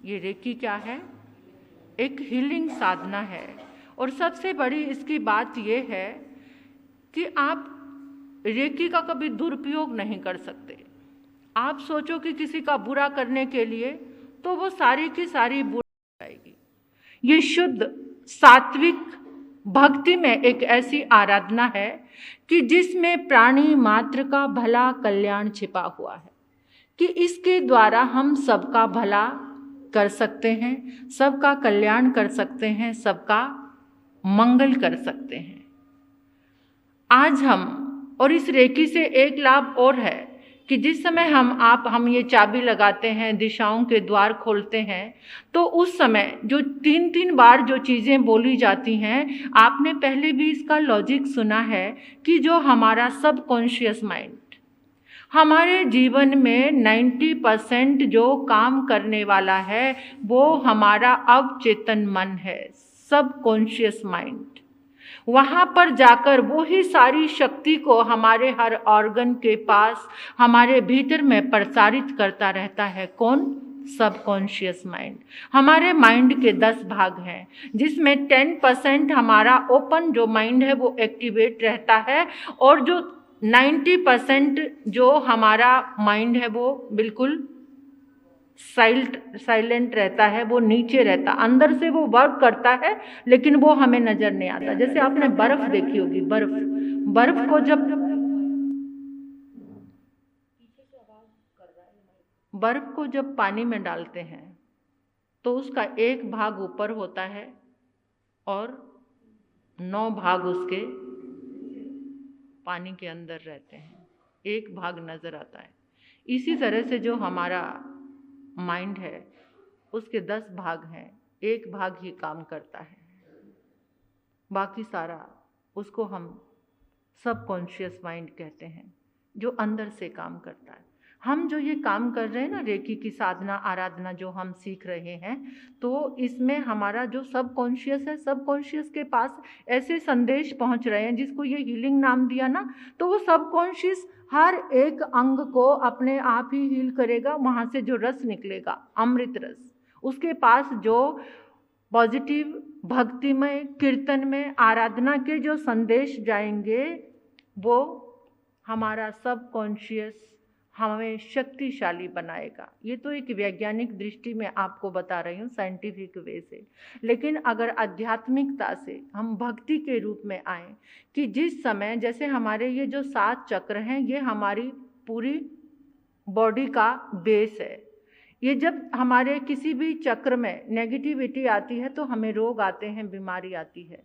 ये रेकी क्या है? एक हीलिंग साधना है। और सबसे बड़ी इसकी बात ये है कि आप रेकी का कभी दुरुपयोग नहीं कर सकते। आप सोचो कि किसी का बुरा करने के लिए, तो वो सारी की सारी बुरा हो जाएगी। ये शुद्ध सात्विक भक्ति में एक ऐसी आराधना है कि जिसमें प्राणी मात्र का भला कल्याण छिपा हुआ है, कि इसके द्वारा हम सबका भला कर सकते हैं, सबका कल्याण कर सकते हैं, सबका मंगल कर सकते हैं। आज और इस रेकी से एक लाभ और है कि जिस समय हम ये चाबी लगाते हैं, दिशाओं के द्वार खोलते हैं, तो उस समय जो 3 बार जो चीज़ें बोली जाती हैं, आपने पहले भी इसका लॉजिक सुना है कि जो हमारा सबकॉन्शियस माइंड, हमारे जीवन में 90% जो काम करने वाला है वो हमारा अवचेतन मन है, सबकॉन्शियस माइंड। वहाँ पर जाकर वो ही सारी शक्ति को हमारे हर ऑर्गन के पास, हमारे भीतर में प्रसारित करता रहता है। कौन? Subconscious mind. हमारे माइंड के 10 भाग हैं, जिसमें 10% हमारा ओपन जो माइंड है वो एक्टिवेट रहता है, और जो 90% जो हमारा माइंड है वो बिल्कुल साइलेंट रहता है, वो नीचे रहता, अंदर से वो वर्क करता है लेकिन वो हमें नजर नहीं आता। जैसे आपने बर्फ देखी होगी, बर्फ को जब पानी में डालते हैं तो उसका एक भाग ऊपर होता है और 9 भाग उसके पानी के अंदर रहते हैं, एक भाग नजर आता है। इसी तरह से जो हमारा माइंड है उसके 10 भाग हैं, एक भाग ही काम करता है, बाकी सारा उसको हम सबकॉन्शियस माइंड कहते हैं, जो अंदर से काम करता है। हम जो ये काम कर रहे हैं ना, रेकी की साधना आराधना जो हम सीख रहे हैं, तो इसमें हमारा जो सबकॉन्शियस है, सबकॉन्शियस के पास ऐसे संदेश पहुंच रहे हैं, जिसको ये हीलिंग नाम दिया ना, तो वो सबकॉन्शियस हर एक अंग को अपने आप ही हील करेगा। वहाँ से जो रस निकलेगा, अमृत रस, उसके पास जो पॉजिटिव भक्तिमय कीर्तन में आराधना के जो संदेश जाएंगे, वो हमारा सबकॉन्शियस हमें शक्तिशाली बनाएगा। ये तो एक वैज्ञानिक दृष्टि में आपको बता रही हूँ, साइंटिफिक वे से। लेकिन अगर आध्यात्मिकता से हम भक्ति के रूप में आए, कि जिस समय जैसे हमारे ये जो 7 चक्र हैं, ये हमारी पूरी बॉडी का बेस है। ये जब हमारे किसी भी चक्र में नेगेटिविटी आती है तो हमें रोग आते हैं, बीमारी आती है।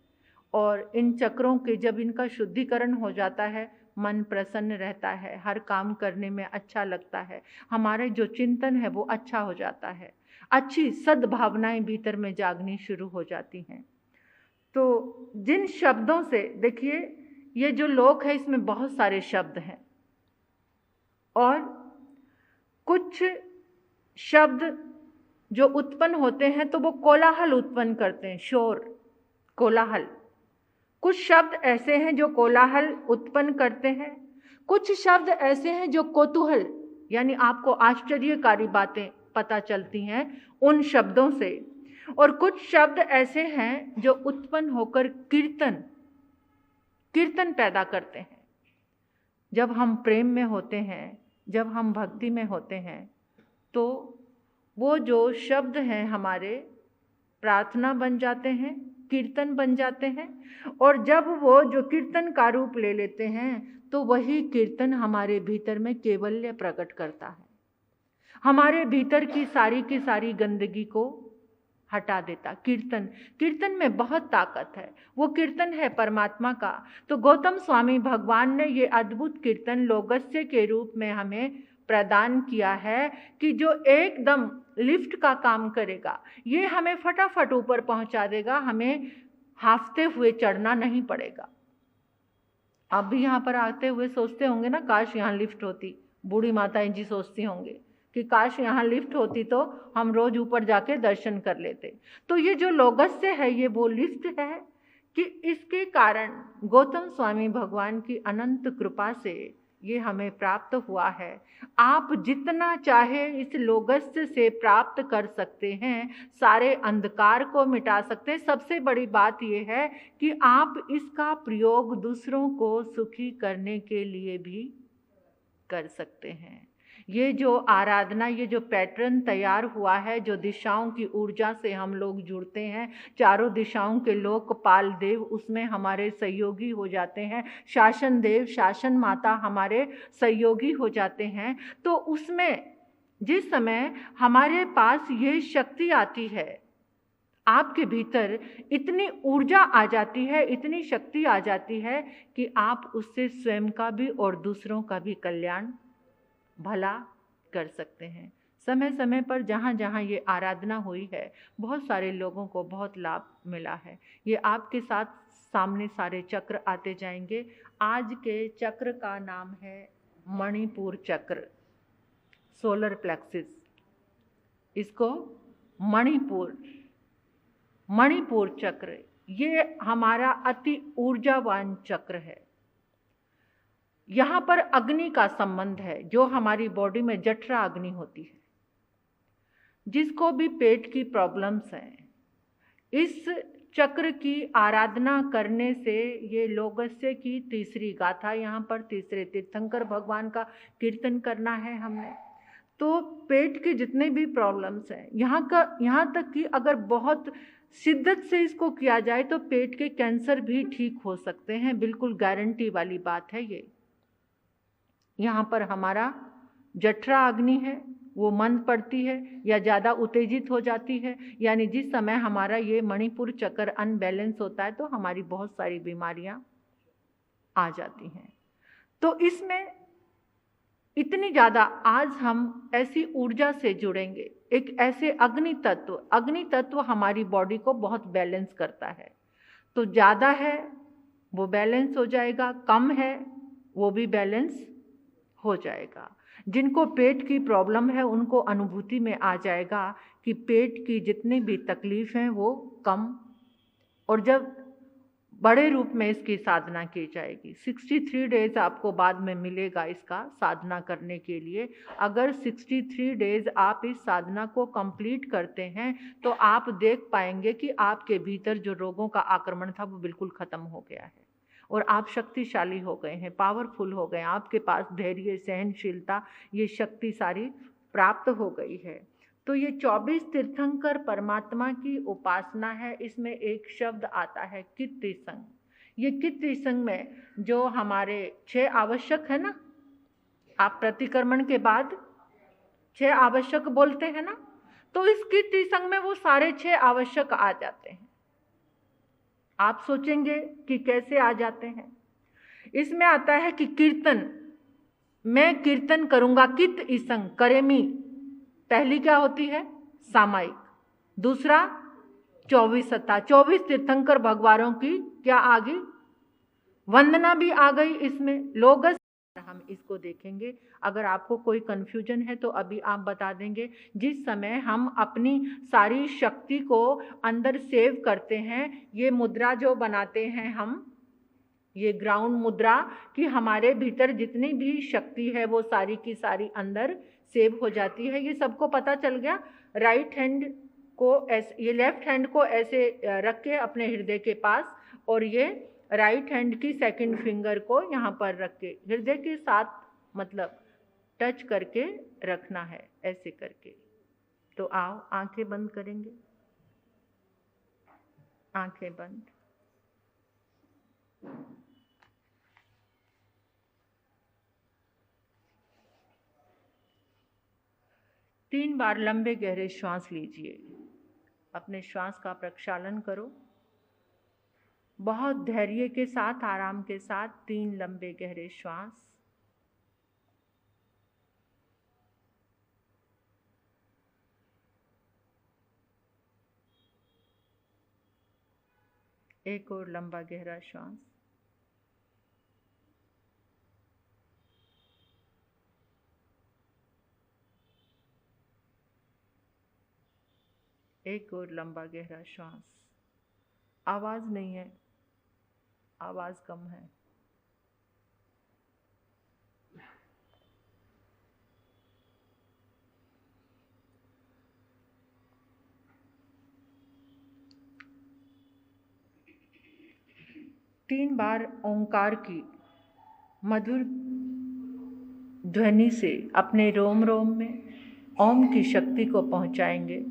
और इन चक्रों के जब इनका शुद्धिकरण हो जाता है, मन प्रसन्न रहता है, हर काम करने में अच्छा लगता है, हमारे जो चिंतन है वो अच्छा हो जाता है, अच्छी सद्भावनाएं भीतर में जागनी शुरू हो जाती हैं। तो जिन शब्दों से, देखिए ये जो लोक है इसमें बहुत सारे शब्द हैं, और कुछ शब्द जो उत्पन्न होते हैं तो वो कोलाहल उत्पन्न करते हैं, शोर, कोलाहल। कुछ शब्द ऐसे हैं जो कोलाहल उत्पन्न करते हैं, कुछ शब्द ऐसे हैं जो कौतूहल, यानी आपको आश्चर्यकारी बातें पता चलती हैं उन शब्दों से, और कुछ शब्द ऐसे हैं जो उत्पन्न होकर कीर्तन पैदा करते हैं। जब हम प्रेम में होते हैं, जब हम भक्ति में होते हैं, तो वो जो शब्द हैं हमारे प्रार्थना बन जाते हैं, कीर्तन बन जाते हैं, और जब वो जो कीर्तन का रूप ले लेते हैं तो वही कीर्तन हमारे भीतर में कैवल्य प्रकट करता है, हमारे भीतर की सारी गंदगी को हटा देता। कीर्तन में बहुत ताकत है, वो कीर्तन है परमात्मा का। तो गौतम स्वामी भगवान ने ये अद्भुत कीर्तन लोगस्य के रूप में हमें प्रदान किया है, कि जो एकदम लिफ्ट का काम करेगा, ये हमें फटाफट ऊपर पहुंचा देगा, हमें हाफते हुए चढ़ना नहीं पड़ेगा। आप भी यहाँ पर आते हुए सोचते होंगे ना, काश यहाँ लिफ्ट होती। बूढ़ी माताएं जी सोचती होंगे कि काश यहाँ लिफ्ट होती तो हम रोज ऊपर जाके दर्शन कर लेते। तो ये जो लोगस्य है, ये वो लिफ्ट है कि इसके कारण गौतम स्वामी भगवान की अनंत कृपा से ये हमें प्राप्त हुआ है। आप जितना चाहे इस लोगस्य से प्राप्त कर सकते हैं, सारे अंधकार को मिटा सकते हैं। सबसे बड़ी बात ये है कि आप इसका प्रयोग दूसरों को सुखी करने के लिए भी कर सकते हैं। ये जो आराधना, ये जो पैटर्न तैयार हुआ है, जो दिशाओं की ऊर्जा से हम लोग जुड़ते हैं, चारों दिशाओं के लोकपाल देव उसमें हमारे सहयोगी हो जाते हैं, शासन देव, शासन माता हमारे सहयोगी हो जाते हैं। तो उसमें जिस समय हमारे पास ये शक्ति आती है, आपके भीतर इतनी ऊर्जा आ जाती है, इतनी शक्ति आ जाती है कि आप उससे स्वयं का भी और दूसरों का भी कल्याण, भला कर सकते हैं। समय समय पर जहाँ जहाँ ये आराधना हुई है, बहुत सारे लोगों को बहुत लाभ मिला है। ये आपके साथ सामने सारे चक्र आते जाएंगे। आज के चक्र का नाम है मणिपुर चक्र, सोलर प्लेक्सिस। इसको मणिपुर चक्र, ये हमारा अति ऊर्जावान चक्र है। यहाँ पर अग्नि का संबंध है, जो हमारी बॉडी में जठरा अग्नि होती है। जिसको भी पेट की प्रॉब्लम्स हैं, इस चक्र की आराधना करने से, ये लोगस्य की तीसरी गाथा, यहाँ पर तीसरे तीर्थंकर भगवान का कीर्तन करना है हमने। तो पेट के जितने भी प्रॉब्लम्स हैं, यहाँ तक कि अगर बहुत शिद्दत से इसको किया जाए तो पेट के कैंसर भी ठीक हो सकते हैं। बिल्कुल गारंटी वाली बात है ये। यहाँ पर हमारा जठरा अग्नि है, वो मंद पड़ती है या ज़्यादा उत्तेजित हो जाती है, यानी जिस समय हमारा ये मणिपुर चक्र अनबैलेंस होता है तो हमारी बहुत सारी बीमारियाँ आ जाती हैं। तो इसमें इतनी ज़्यादा आज हम ऐसी ऊर्जा से जुड़ेंगे, एक ऐसे अग्नि तत्व हमारी बॉडी को बहुत बैलेंस करता है। तो ज़्यादा है वो बैलेंस हो जाएगा, कम है वो भी बैलेंस हो जाएगा। जिनको पेट की प्रॉब्लम है उनको अनुभूति में आ जाएगा कि पेट की जितनी भी तकलीफ हैं वो कम, और जब बड़े रूप में इसकी साधना की जाएगी। 63 डेज आपको बाद में मिलेगा इसका साधना करने के लिए। अगर 63 डेज आप इस साधना को कंप्लीट करते हैं तो आप देख पाएंगे कि आपके भीतर जो रोगों का आक्रमण था वो बिल्कुल ख़त्म हो गया है और आप शक्तिशाली हो गए हैं, पावरफुल हो गए। आपके पास धैर्य, सहनशीलता, ये शक्ति सारी प्राप्त हो गई है। तो ये 24 तीर्थंकर परमात्मा की उपासना है। इसमें एक शब्द आता है कित्तिसंग। ये कित्तिसंग में जो हमारे 6 आवश्यक है ना, आप प्रतिक्रमण के बाद 6 आवश्यक बोलते हैं ना, तो इस कित्तिसंग में वो सारे 6 आवश्यक आ जाते हैं। आप सोचेंगे कि कैसे आ जाते हैं। इसमें आता है कि कीर्तन, मैं कीर्तन करूंगा। कित इसंग, करेमी पहली क्या होती है? सामायिक। दूसरा 24 सत्ता, 24 तीर्थंकर भगवानों की क्या आ गई? वंदना भी आ गई इसमें। लोगस हम इसको देखेंगे। अगर आपको कोई कन्फ्यूजन है तो अभी आप बता देंगे। जिस समय हम अपनी सारी शक्ति को अंदर सेव करते हैं, ये मुद्रा जो बनाते हैं हम, ये ग्राउंड मुद्रा, कि हमारे भीतर जितनी भी शक्ति है वो सारी की सारी अंदर सेव हो जाती है। ये सबको पता चल गया। राइट हैंड को ऐसे, ये लेफ्ट हैंड को ऐसे रख के अपने हृदय के पास, और ये राइट हैंड की सेकंड फिंगर को यहाँ पर रख के हृदय के साथ मतलब टच करके रखना है, ऐसे करके। तो आओ आंखें बंद करेंगे, आंखें बंद। तीन बार लंबे गहरे श्वास लीजिए। अपने श्वास का प्रक्षालन करो बहुत धैर्य के साथ, आराम के साथ। 3 लंबे गहरे श्वास। एक और लंबा गहरा श्वास। एक और लंबा गहरा श्वास। आवाज नहीं है, आवाज कम है। 3 बार ओंकार की मधुर ध्वनि से अपने रोम रोम में ओम की शक्ति को पहुंचाएंगे।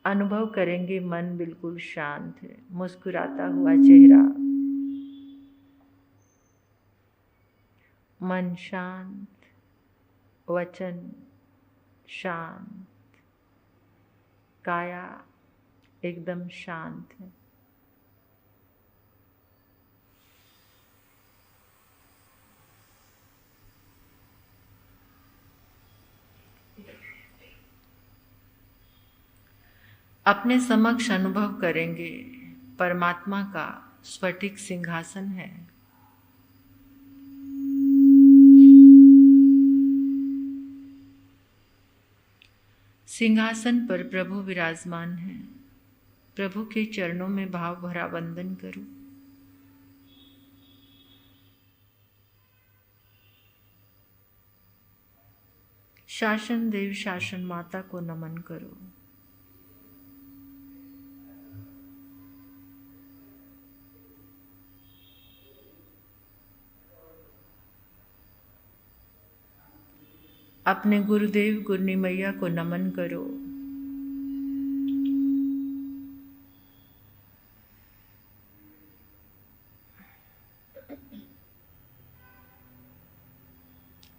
अनुभव करेंगे मन बिल्कुल शांत है, मुस्कुराता हुआ चेहरा, मन शांत, वचन शांत, काया एकदम शांत है। अपने समक्ष अनुभव करेंगे परमात्मा का स्फटिक सिंहासन है। सिंहासन पर प्रभु विराजमान है। प्रभु के चरणों में भाव भरा वंदन करो। शासन देव शासन माता को नमन करो। अपने गुरुदेव गुरनी मैया को नमन करो।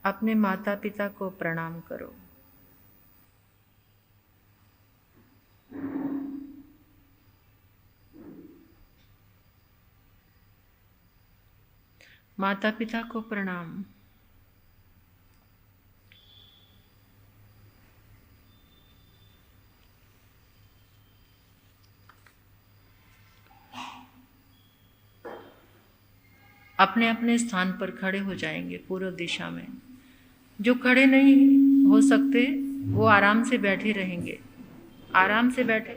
अपने माता पिता को प्रणाम करो। माता पिता को प्रणाम। अपने अपने स्थान पर खड़े हो जाएंगे पूर्व दिशा में। जो खड़े नहीं हो सकते वो आराम से बैठे रहेंगे। आराम से बैठे,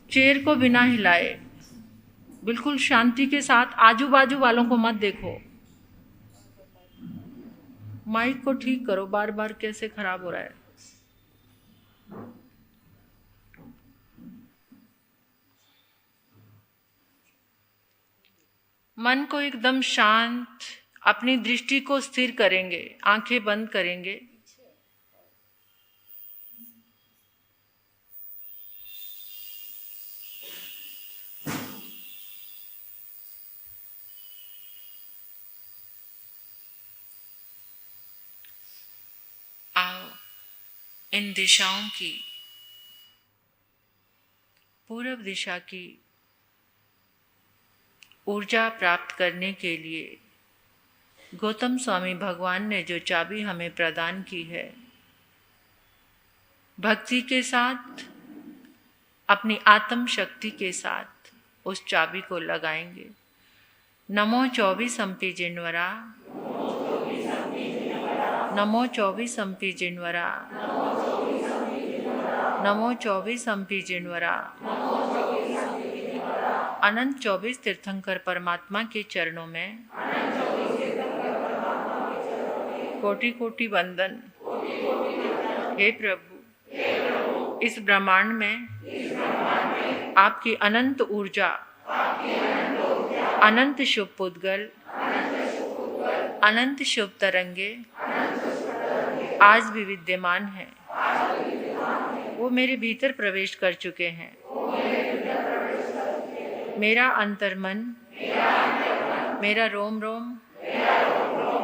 चेयर को बिना हिलाए, बिल्कुल शांति के साथ। आजू बाजू वालों को मत देखो। माइक को ठीक करो, बार बार कैसे खराब हो रहा है। मन को एकदम शांत, अपनी दृष्टि को स्थिर करेंगे, आंखें बंद करेंगे। आओ इन दिशाओं की, पूर्व दिशा की ऊर्जा प्राप्त करने के लिए गौतम स्वामी भगवान ने जो चाबी हमें प्रदान की है, भक्ति के साथ, अपनी आत्म शक्ति के साथ उस चाबी को लगाएंगे। नमो 24 अम्पी जिनवरा, नमो 24 अम्पी जिनवरा, नमो 24 अम्पी जिनवरा। अनंत 24 तीर्थंकर परमात्मा के चरणों में कोटि कोटि वंदन। हे प्रभु, इस ब्रह्मांड में आपकी अनंत ऊर्जा, अनंत शुभ पुद्गल, अनंत शुभ तरंगे आज भी विद्यमान है। वो मेरे भीतर प्रवेश कर चुके हैं। मेरा अंतर्मन मेरा रोम रोम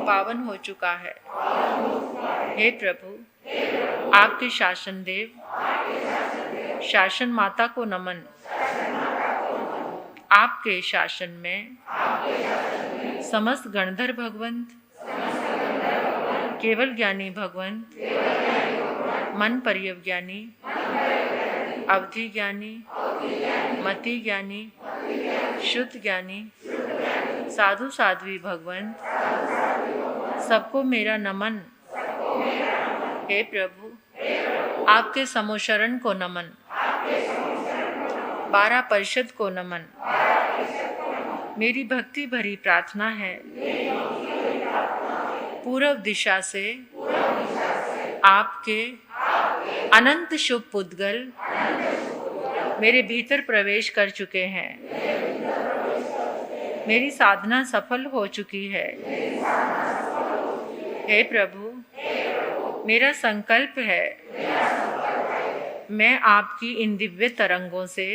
पावन हो चुका है। हे प्रभु, आपके शासन देव, शासन माता को नमन। आपके शासन में समस्त गणधर भगवंत, केवल ज्ञानी भगवंत, मन पर्यवज्ञानी, अवधि ज्ञानी, मति ज्ञानी, शुद्ध ज्ञानी, साधु साध्वी भगवंत, सबको मेरा नमन। हे प्रभु, आपके समोशरण को नमन। 12 परिषद को नमन। मेरी भक्ति भरी प्रार्थना है, पूर्व दिशा से आपके अनंत शुभ पुद्गल मेरे भीतर प्रवेश कर चुके हैं। मेरी साधना सफल हो चुकी है। हे प्रभु, मेरा संकल्प है, मैं आपकी इन दिव्य तरंगों से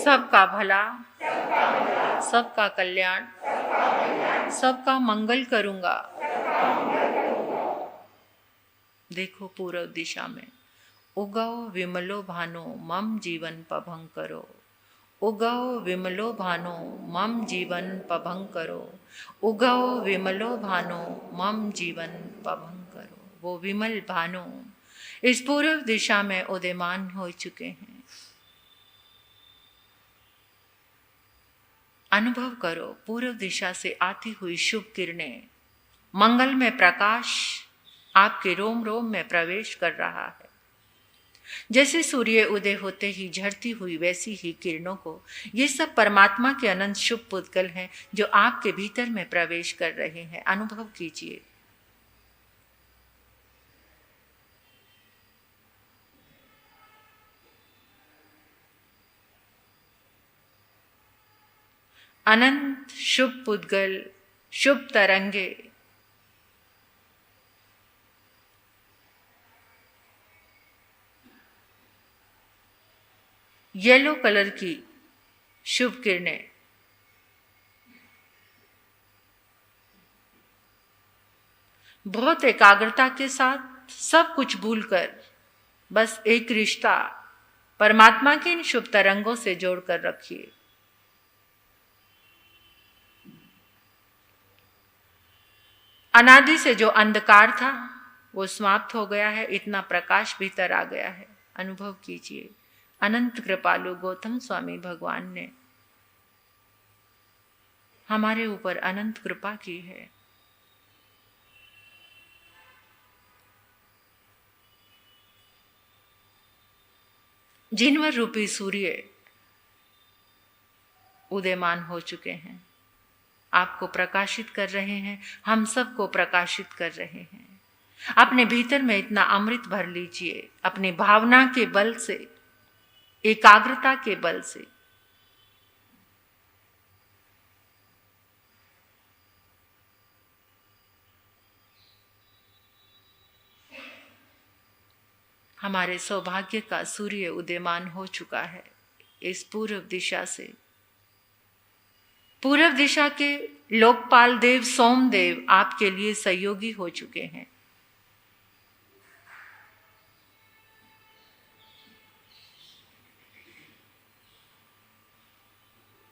सबका भला, सबका कल्याण, सबका मंगल करूंगा। देखो पूर्व दिशा में, उगओ विमलो भानो मम जीवन पभंग करो। उगओ विमलो भानो मम जीवन पभंग करो। उगओ विमलो भानो मम जीवन पभंग करो। वो विमल भानो इस पूर्व दिशा में उदयमान हो चुके हैं। अनुभव करो, पूर्व दिशा से आती हुई शुभ किरणें, मंगल में प्रकाश आपके रोम रोम में प्रवेश कर रहा है। जैसे सूर्य उदय होते ही झड़ती हुई वैसी ही किरणों को ये सब परमात्मा के अनंत शुभ पुद्गल हैं जो आपके भीतर में प्रवेश कर रहे हैं। अनुभव कीजिए। अनंत शुभ पुद्गल, शुभ तरंगे येलो कलर की शुभ किरणें बहुत एकाग्रता के साथ सब कुछ भूलकर बस एक रिश्ता परमात्मा के इन शुभ तरंगों से जोड़कर रखिए। अनादि से जो अंधकार था वो समाप्त हो गया है, इतना प्रकाश भीतर आ गया है। अनुभव कीजिए। अनंत कृपालु गौतम स्वामी भगवान ने हमारे ऊपर अनंत कृपा की है। जिनवर रूपी सूर्य उदयमान हो चुके हैं, आपको प्रकाशित कर रहे हैं, हम सबको प्रकाशित कर रहे हैं। अपने भीतर में इतना अमृत भर लीजिए, अपनी भावना के बल से, एकाग्रता के बल से। हमारे सौभाग्य का सूर्य उदयमान हो चुका है इस पूर्व दिशा से। पूर्व दिशा के लोकपाल देव सोमदेव आपके लिए सहयोगी हो चुके हैं।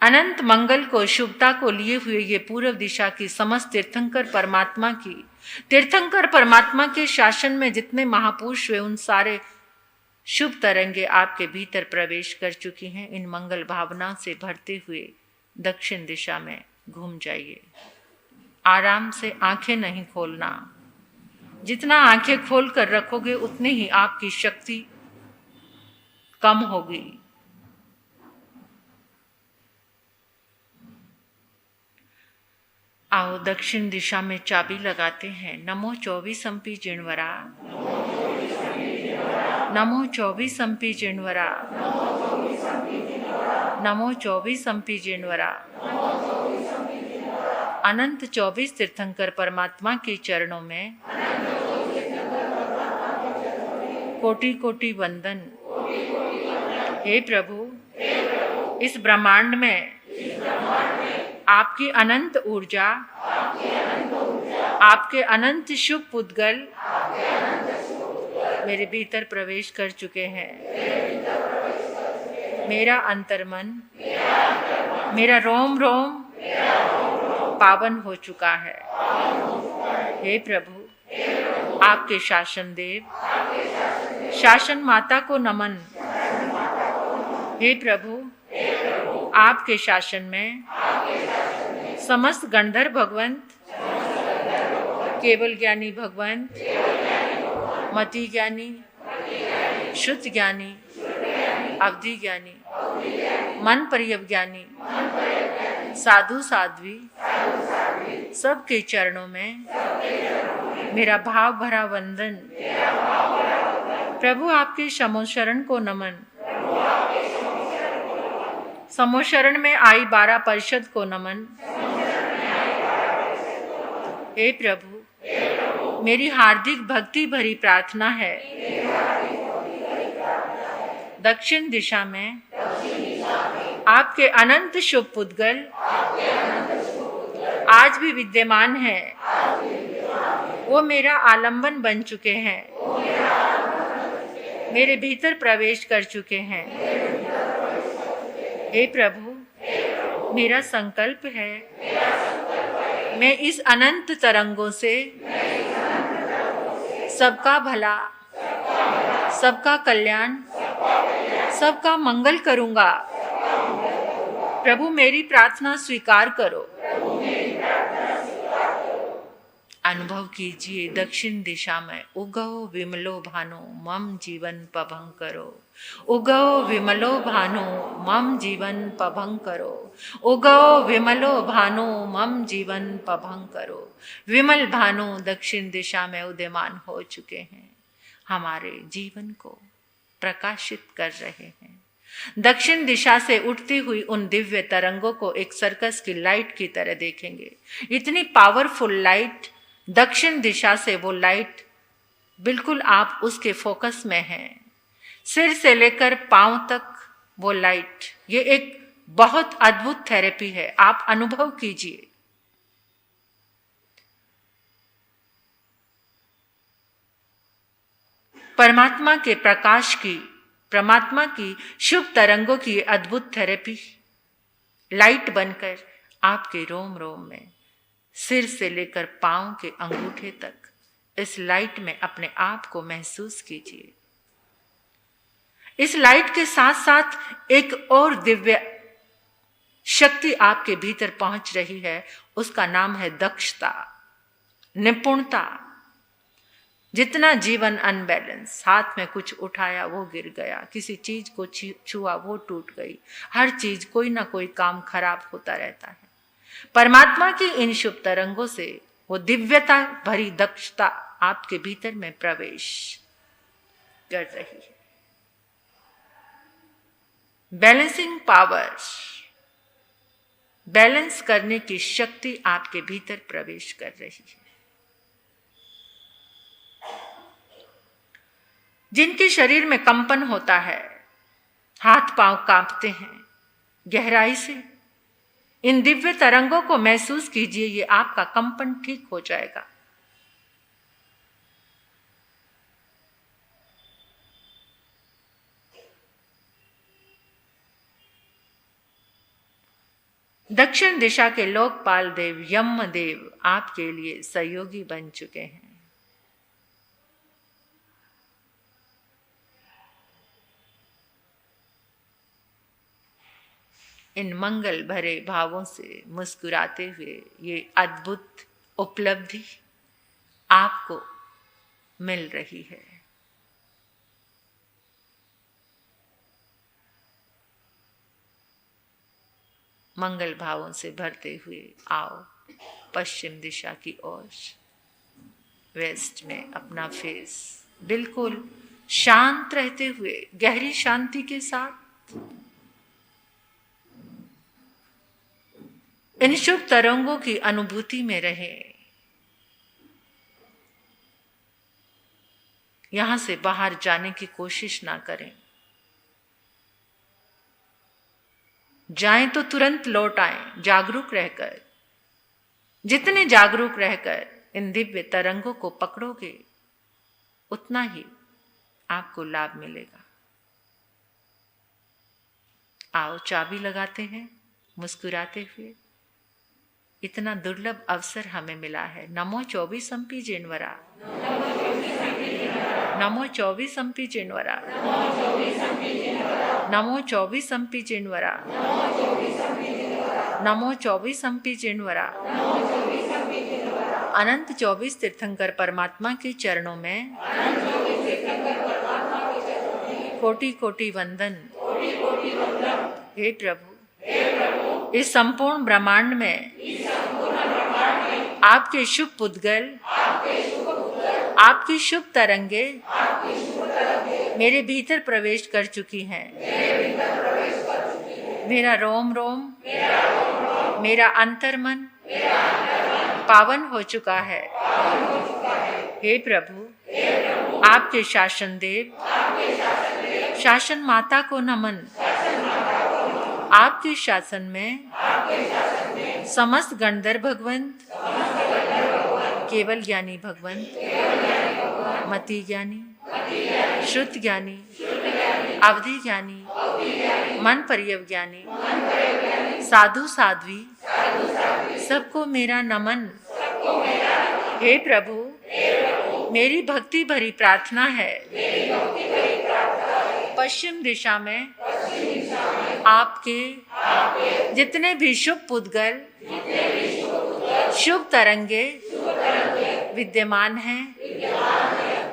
अनंत मंगल को, शुभता को लिए हुए ये पूर्व दिशा की समस्त तीर्थंकर परमात्मा के शासन में जितने महापुरुष हुए, उन सारे शुभ तरंगे आपके भीतर प्रवेश कर चुकी हैं। इन मंगल भावना से भरते हुए दक्षिण दिशा में घूम जाइए। आराम से आंखें नहीं खोलना। जितना आंखें खोल कर रखोगे उतनी ही आपकी शक्ति कम होगी। आओ दक्षिण दिशा में चाबी लगाते हैं। नमो 24 जिणवरा, नमो 24 जिणवरा, नमो 24 जिणवरा। अनंत 24 तीर्थंकर परमात्मा के चरणों में कोटि कोटि वंदन। हे प्रभु, इस ब्रह्मांड में आपकी अनंत ऊर्जा, आपके अनंत शुभ पुद्गल मेरे भीतर प्रवेश कर चुके हैं। मेरा अंतर्मन, मेरा रोम रोम पावन हो चुका है। हे प्रभु, आपके शासन देव, शासन माता को नमन। हे प्रभु, आपके शासन में समस्त गंधर्व भगवंत, केवल ज्ञानी भगवंत, मति ज्ञानी, शुद्ध ज्ञानी, अवधि ज्ञानी, मन पर्यव ज्ञानी, साधु साध्वी, सबके चरणों में मेरा भाव भरा वंदन। प्रभु, आपके समोशरण को नमन। समोशरण में आई 12 परिषद को नमन। हे प्रभु, मेरी हार्दिक भक्ति भरी प्रार्थना है, दक्षिण दिशा में आपके अनंत शुभ पुद्गल आज भी विद्यमान है। वो मेरा आलंबन बन चुके हैं, मेरे भीतर प्रवेश कर चुके हैं। हे प्रभु, मेरा संकल्प है, मैं इस अनंत तरंगों से सबका भला, सबका कल्याण, सबका मंगल करूंगा। प्रभु, मेरी प्रार्थना स्वीकार करो। अनुभव कीजिए, दक्षिण दिशा में उगो विमलो भानो मम जीवन पभंग करो। उगो विमलो भानो मम जीवन पभंग करो। उगो विमलो भानो मम जीवन पभंग करो। विमल भानु दक्षिण दिशा में उदयमान हो चुके हैं, हमारे जीवन को प्रकाशित कर रहे हैं। दक्षिण दिशा से उठती हुई उन दिव्य तरंगों को एक सर्कस की लाइट की तरह देखेंगे। इतनी पावरफुल लाइट, दक्षिण दिशा से वो लाइट बिल्कुल आप उसके फोकस में हैं। सिर से लेकर पांव तक वो लाइट, ये एक बहुत अद्भुत थेरेपी है, आप अनुभव कीजिए। परमात्मा के प्रकाश की, परमात्मा की शुभ तरंगों की अद्भुत थेरेपी लाइट बनकर आपके रोम रोम में, सिर से लेकर पांव के अंगूठे तक, इस लाइट में अपने आप को महसूस कीजिए। इस लाइट के साथ साथ एक और दिव्य शक्ति आपके भीतर पहुंच रही है, उसका नाम है दक्षता, निपुणता। जितना जीवन अनबैलेंस, हाथ में कुछ उठाया वो गिर गया, किसी चीज को छुआ वो टूट गई, हर चीज कोई ना कोई काम खराब होता रहता है। परमात्मा की इन शुभ तरंगों से वो दिव्यता भरी दक्षता आपके भीतर में प्रवेश कर रही है। बैलेंसिंग पावर, बैलेंस करने की शक्ति आपके भीतर प्रवेश कर रही है। जिनके शरीर में कंपन होता है, हाथ पांव कांपते हैं, गहराई से इन दिव्य तरंगों को महसूस कीजिए, ये आपका कंपन ठीक हो जाएगा। दक्षिण दिशा के लोकपाल देव यम देव आपके लिए सहयोगी बन चुके हैं। इन मंगल भरे भावों से मुस्कुराते हुए ये अद्भुत उपलब्धि आपको मिल रही है। मंगल भावों से भरते हुए आओ पश्चिम दिशा की ओर, वेस्ट में अपना फेस बिल्कुल शांत रहते हुए, गहरी शांति के साथ इन शुभ तरंगों की अनुभूति में रहे। यहां से बाहर जाने की कोशिश ना करें। जाएं तो तुरंत लौट आएं जागरूक रहकर। जितने जागरूक रहकर इन दिव्य तरंगों को पकड़ोगे उतना ही आपको लाभ मिलेगा। आओ चाबी लगाते हैं मुस्कुराते हुए। इतना दुर्लभ अवसर हमें मिला है। नमो 24 जिनवरा, नमो 24 जिनवरा, नमो 24 जिनवरा, नमो 24 जिनवरा। अनंत 24 तीर्थंकर परमात्मा के चरणों में कोटि कोटि वंदन। हे प्रभु, इस संपूर्ण ब्रह्मांड में आपके शुभ पुद्गल, आपकी शुभ तरंगे मेरे भीतर प्रवेश कर चुकी हैं। मेरा रोम रोम, मेरा अंतर्मन पावन हो चुका है। हे प्रभु, आपके शासन देव, शासन माता को नमन। आपके शासन में समस्त गणधर भगवंत, केवल ज्ञानी भगवंत, मति ज्ञानी, श्रुत ज्ञानी, अवधि ज्ञानी, मन पर्यव ज्ञानी, साधु साध्वी, सबको मेरा नमन। हे प्रभु, मेरी भक्ति भरी प्रार्थना है, पश्चिम दिशा में आपके जितने भी शुभ पुद्गल, शुभ तरंगे विद्यमान हैं,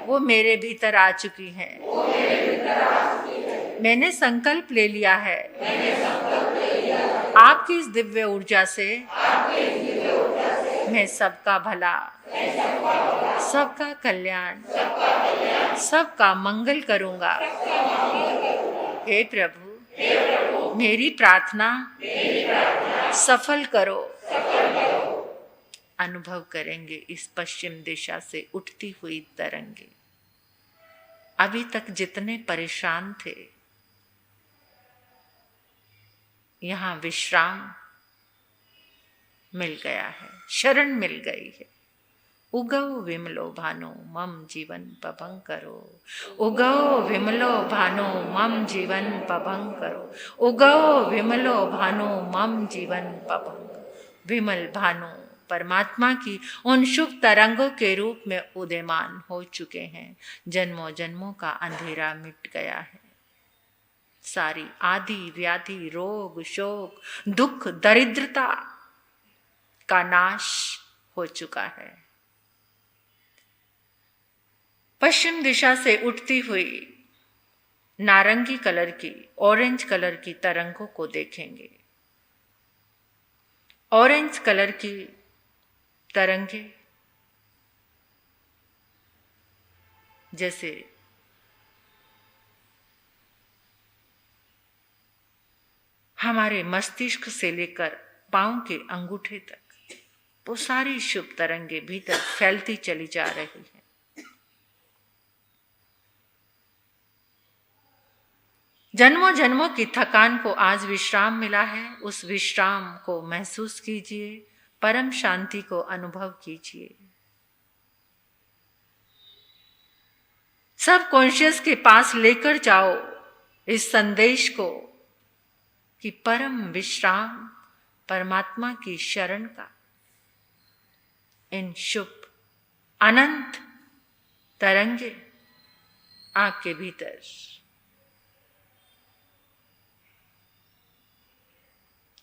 वो मेरे भीतर आ चुकी हैं। मैंने संकल्प ले लिया है, आपकी इस दिव्य ऊर्जा से मैं सबका भला, सबका कल्याण, सबका मंगल करूंगा। हे प्रभु, मेरी प्रार्थना सफल करो। अनुभव करेंगे इस पश्चिम दिशा से उठती हुई तरंगे। अभी तक जितने परेशान थे, यहाँ विश्राम मिल गया है, शरण मिल गई है। उगो विमलो भानो मम जीवन पभं करो, उगो विमलो भानो मम जीवन पभं करो, उगो विमलो भानो मम जीवन पभं। विमल भानु परमात्मा की उन शुभ तरंगों के रूप में उदयमान हो चुके हैं। जन्मों जन्मों का अंधेरा मिट गया है। सारी आदि व्याधि, रोग, शोक, दुख, दरिद्रता का नाश हो चुका है। पश्चिम दिशा से उठती हुई नारंगी कलर की, ऑरेंज कलर की तरंगों को देखेंगे। ऑरेंज कलर की तरंगे जैसे हमारे मस्तिष्क से लेकर पांव के अंगूठे तक वो सारी शुभ तरंगे भीतर फैलती चली जा रही हैं। जन्मों जन्मों की थकान को आज विश्राम मिला है। उस विश्राम को महसूस कीजिए, परम शांति को अनुभव कीजिए। सब कॉन्शियस के पास लेकर जाओ इस संदेश को कि परम विश्राम परमात्मा की शरण का इन शुभ अनंत तरंगे आपके भीतर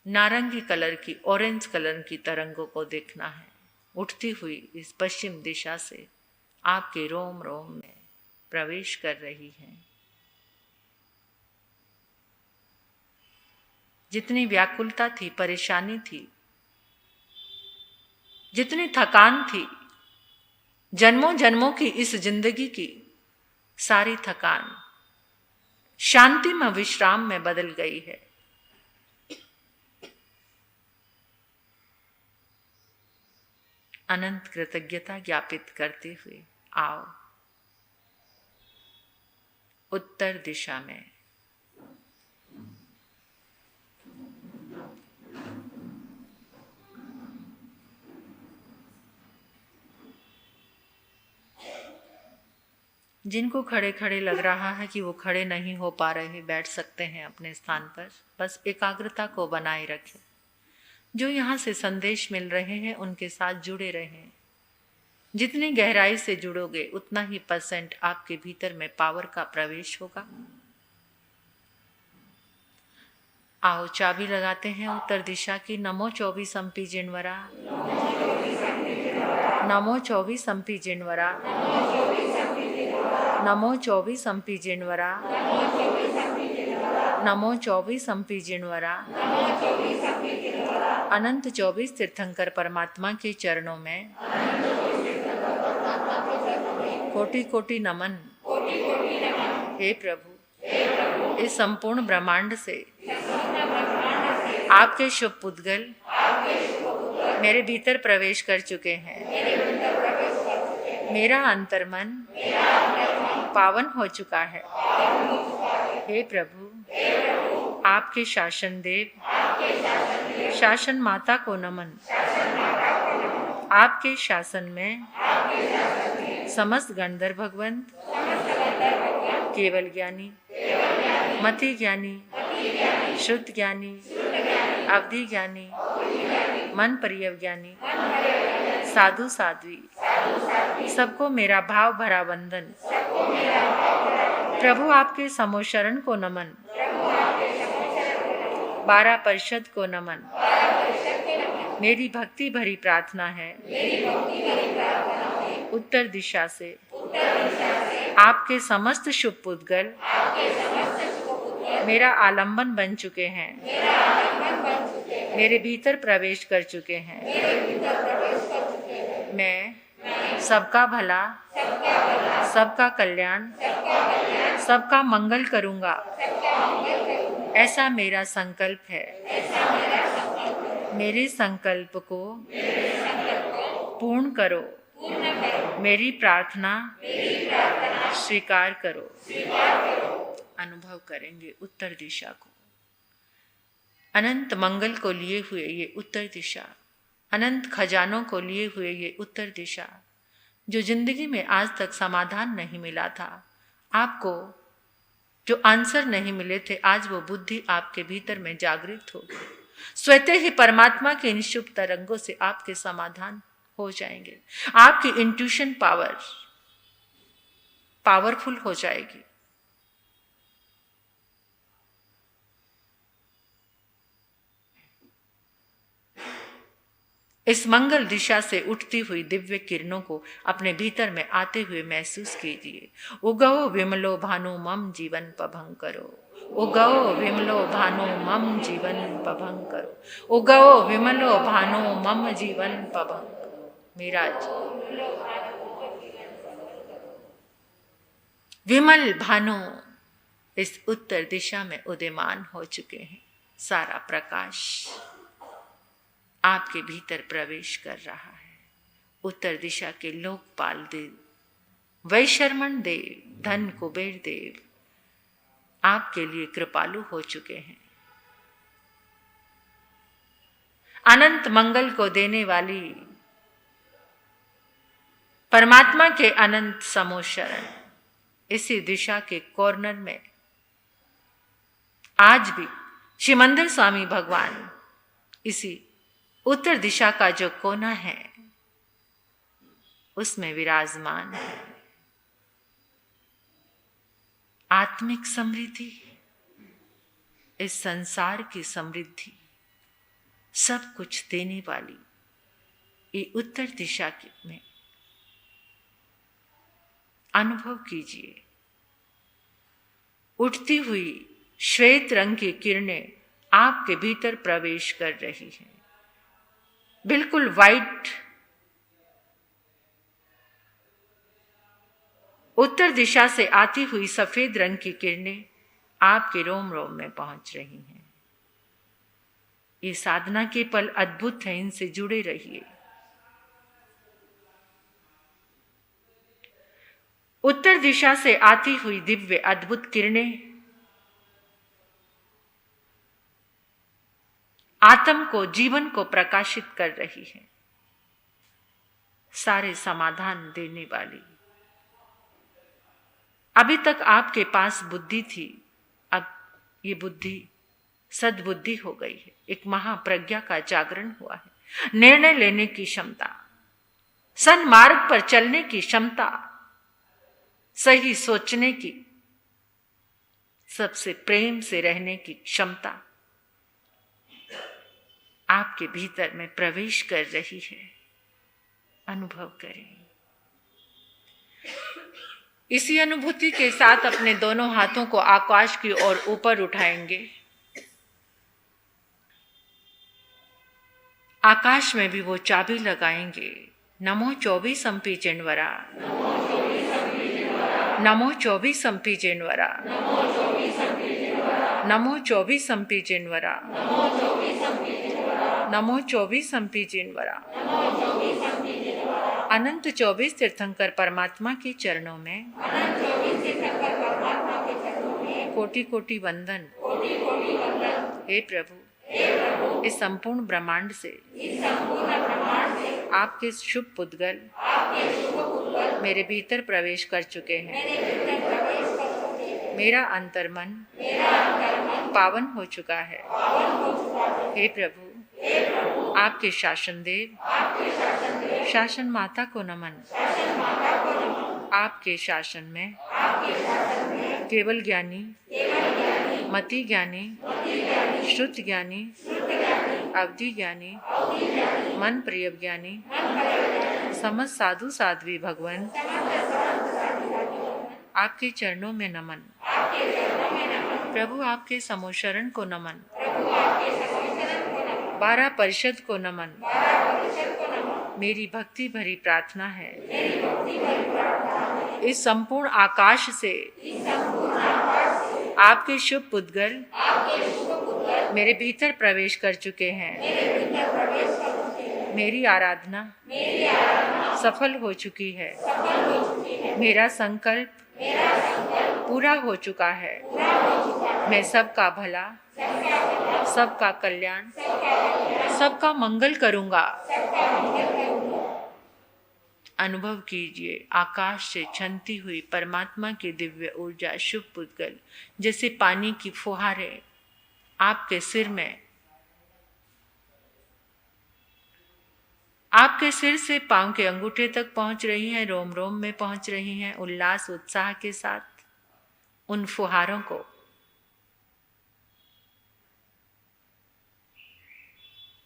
नारंगी कलर की, ऑरेंज कलर की तरंगों को देखना है। उठती हुई इस पश्चिम दिशा से आपके रोम रोम में प्रवेश कर रही हैं। जितनी व्याकुलता थी, परेशानी थी, जितनी थकान थी, जन्मों जन्मों की इस जिंदगी की सारी थकान शांतिमय विश्राम में बदल गई है। अनंत कृतज्ञता ज्ञापित करते हुए आओ उत्तर दिशा में जिनको खड़े खड़े लग रहा है कि वो खड़े नहीं हो पा रहे, बैठ सकते हैं अपने स्थान पर। बस एकाग्रता को बनाए रखें। जो यहाँ से संदेश मिल रहे हैं उनके साथ जुड़े रहें। जितनी गहराई से जुड़ोगे उतना ही % आपके भीतर में पावर का प्रवेश होगा। आओ चाबी लगाते हैं उत्तर दिशा की। नमो 24 अम्पी जिनवरा, नमो 24 अम्पी जिनवरा, नमो 24 अम्पी जिनवरा, नमो 24 अम्पी जिनवरा। अनंत 24 तीर्थंकर परमात्मा के चरणों में कोटि कोटि नमन। हे प्रभु, इस संपूर्ण ब्रह्मांड से आपके शुभ पुद्गल मेरे भीतर प्रवेश कर चुके हैं। मेरा अंतर्मन पावन हो चुका है। हे प्रभु, आपके शासन देव, शासन माता को नमन। आपके शासन में समस्त गंधर्व भगवंत, केवल ज्ञानी, मति ज्ञानी, शुद्ध ज्ञानी, अवधि ज्ञानी, मन परियव ज्ञानी, साधु साध्वी, सबको मेरा भाव भरा वंदन। प्रभु आपके समोशरण को नमन। 12 परिषद को नमन। मेरी भक्ति भरी प्रार्थना है उत्तर दिशा से आपके समस्त शुभ पुद्गल मेरा आलंबन बन चुके हैं, मेरे भीतर प्रवेश कर चुके हैं। मैं सबका भला, सबका कल्याण, सबका मंगल करूंगा, ऐसा मेरा संकल्प है। मेरे संकल्प को पूर्ण करो। मेरी प्रार्थना स्वीकार करो। अनुभव करेंगे उत्तर दिशा को। अनंत मंगल को लिए हुए ये उत्तर दिशा, अनंत खजानों को लिए हुए ये उत्तर दिशा, जो जिंदगी में आज तक समाधान नहीं मिला था, आपको जो आंसर नहीं मिले थे, आज वो बुद्धि आपके भीतर में जागृत होगी। स्वतः ही परमात्मा के इन शुभ तरंगों से आपके समाधान हो जाएंगे। आपकी इंट्यूशन पावरफुल हो जाएगी। इस मंगल दिशा से उठती हुई दिव्य किरणों को अपने भीतर में आते हुए महसूस कीजिए। उगओ विमलो भानु मम जीवन पभंकरो, उगओ विमलो भानु मम जीवन पभंकरो, उगओ विमलो भानु मम जीवन पभंकरो। मेरा विमल भानु इस उत्तर दिशा में उदयमान हो चुके हैं। सारा प्रकाश आपके भीतर प्रवेश कर रहा है। उत्तर दिशा के लोकपाल देव, वैशर्मण देव, धन कुबेर देव आपके लिए कृपालु हो चुके हैं। अनंत मंगल को देने वाली परमात्मा के अनंत समोशरण इसी दिशा के कॉर्नर में आज भी शिमंदर स्वामी भगवान इसी उत्तर दिशा का जो कोना है उसमें विराजमान है। आत्मिक समृद्धि, इस संसार की समृद्धि, सब कुछ देने वाली ये उत्तर दिशा में अनुभव कीजिए। उठती हुई श्वेत रंग की किरणें आपके भीतर प्रवेश कर रही हैं। बिल्कुल वाइट उत्तर दिशा से आती हुई सफेद रंग की किरणें आपके रोम रोम में पहुंच रही हैं। ये साधना के पल अद्भुत हैं, इनसे जुड़े रहिए। उत्तर दिशा से आती हुई दिव्य अद्भुत किरणें आत्म को, जीवन को प्रकाशित कर रही है। सारे समाधान देने वाली अभी तक आपके पास बुद्धि थी, अब ये बुद्धि सद्बुद्धि हो गई है। एक महाप्रज्ञा का जागरण हुआ है। निर्णय लेने की क्षमता, सन्मार्ग पर चलने की क्षमता, सही सोचने की, सबसे प्रेम से रहने की क्षमता आपके भीतर में प्रवेश कर रही है। अनुभव करें। इसी अनुभूति के साथ अपने दोनों हाथों को आकाश की ओर ऊपर उठाएंगे। आकाश में भी वो चाबी लगाएंगे। नमो 24 चिन्वरा, नमो 24 चिन्वरा, नमो 24 चिन्वरा, नमो 24 चिन्वरा। अनंत 24 तीर्थंकर परमात्मा के चरणों में कोटि कोटि वंदन। हे प्रभु, इस संपूर्ण ब्रह्मांड से आपके शुभ पुद्गल मेरे भीतर प्रवेश कर चुके हैं। मेरा अंतर्मन पावन हो चुका है। हे प्रभु, आपके शासन देव, शासन माता को नमन। आपके शासन में केवल ज्ञानी, मति ज्ञानी, श्रुत ज्ञानी, अवधि ज्ञानी, मन प्रिय ज्ञानी, समस्त साधु साध्वी भगवान, आपके चरणों में नमन। प्रभु, आपके समोशरण को नमन। 12 परिषद को नमन। मेरी भक्ति भरी प्रार्थना है, इस संपूर्ण आकाश से आपके शुभ पुद्गल मेरे भीतर प्रवेश कर चुके हैं। मेरी आराधना सफल हो चुकी है। मेरा संकल्प पूरा हो चुका है। मैं सबका भला, सबका कल्याण, सबका मंगल करूंगा। अनुभव कीजिए, आकाश से छनती हुई परमात्मा की दिव्य ऊर्जा, शुभ पुद्गल जैसे पानी की फुहारें आपके सिर में, आपके सिर से पांव के अंगूठे तक पहुंच रही हैं, रोम रोम में पहुंच रही हैं। उल्लास उत्साह के साथ उन फुहारों को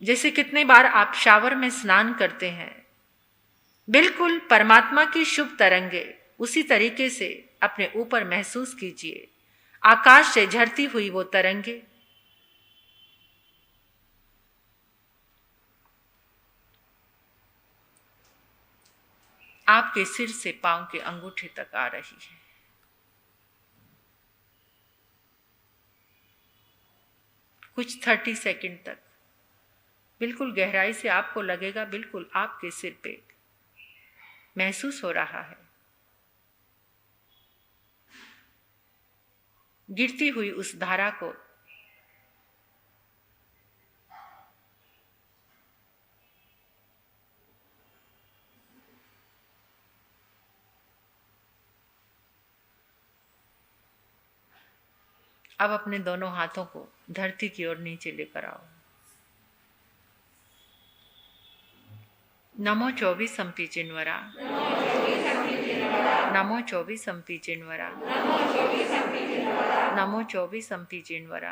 जैसे कितने बार आप शावर में स्नान करते हैं, बिल्कुल परमात्मा की शुभ तरंगे उसी तरीके से अपने ऊपर महसूस कीजिए। आकाश से झरती हुई वो तरंगे आपके सिर से पांव के अंगूठे तक आ रही है। कुछ 30 सेकंड तक बिल्कुल गहराई से आपको लगेगा बिल्कुल आपके सिर पे महसूस हो रहा है। गिरती हुई उस धारा को अब अपने दोनों हाथों को धरती की ओर नीचे लेकर आओ। नमो 24 चिन्वरा, नमो 24 चिन्वरा, नमो 24 चिन्वरा।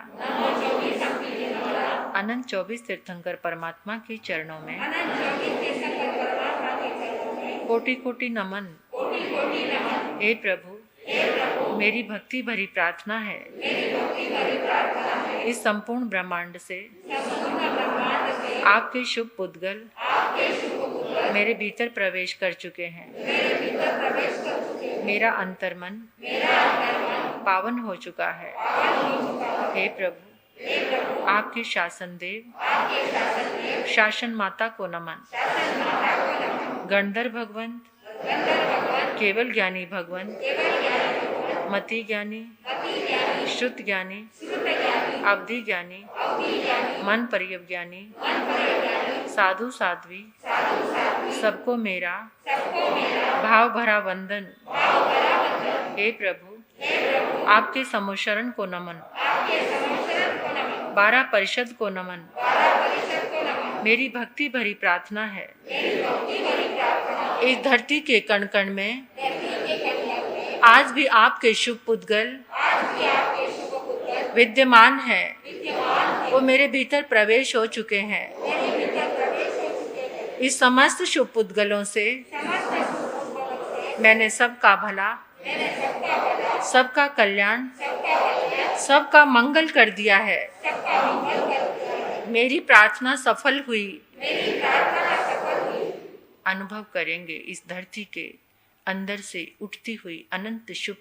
अनंत 24 तीर्थंकर परमात्मा के चरणों में कोटि कोटि नमन। हे प्रभु, मेरी भक्ति भरी प्रार्थना है, इस संपूर्ण ब्रह्मांड से आपके शुभ पुद्गल मेरे भीतर प्रवेश कर चुके हैं। मेरा अंतर्मन पावन हो चुका है। हे प्रभु, आपके शासन देव, शासन माता को नमन। गणधर भगवंत, केवल ज्ञानी भगवंत, मति ज्ञानी, श्रुत ज्ञानी, अवधि ज्ञानी, मन परिय ज्ञानी, साधु साध्वी, सबको मेरा भाव भरा वंदन। हे प्रभु, आपके समोशरण को नमन, 12 परिषद को नमन। मेरी भक्ति भरी प्रार्थना है इस धरती के कण कण में आज भी आपके शुभ पुद्गल विद्यमान है। वो मेरे भीतर प्रवेश हो चुके हैं। इस समस्त शुभ पुद्गलों से मैंने सबका भला, सबका कल्याण, सबका मंगल कर दिया है। मेरी प्रार्थना सफल हुई। अनुभव करेंगे इस धरती के अंदर से उठती हुई अनंत शुभ